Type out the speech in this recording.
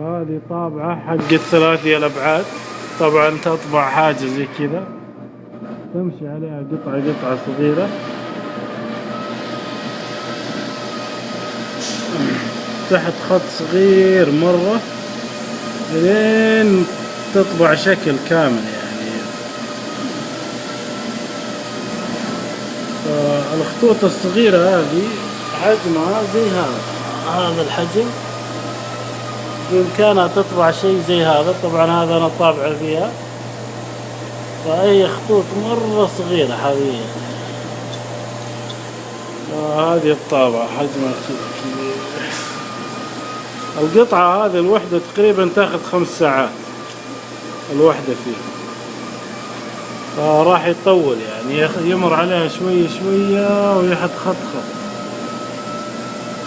هذه طابعة حق ثلاثي الابعاد. طبعا تطبع حاجة زي كذا، تمشي عليها قطعة صغيرة، تحت خط صغير مرة لين تطبع شكل كامل يعني. فالخطوط الصغيرة هذه حجمها زي هذا الحجم، بإمكانها تطبع شيء زي هذا. طبعا هذا أنا طابعه فيها، فأي خطوط مرة صغيرة حقيقية. هذه الطابعة حجمها كبير. القطعة هذه الوحدة تقريبا تاخذ 5 ساعات الوحدة فيها، فراح يطول يعني، يمر عليها شوية ويحط خط.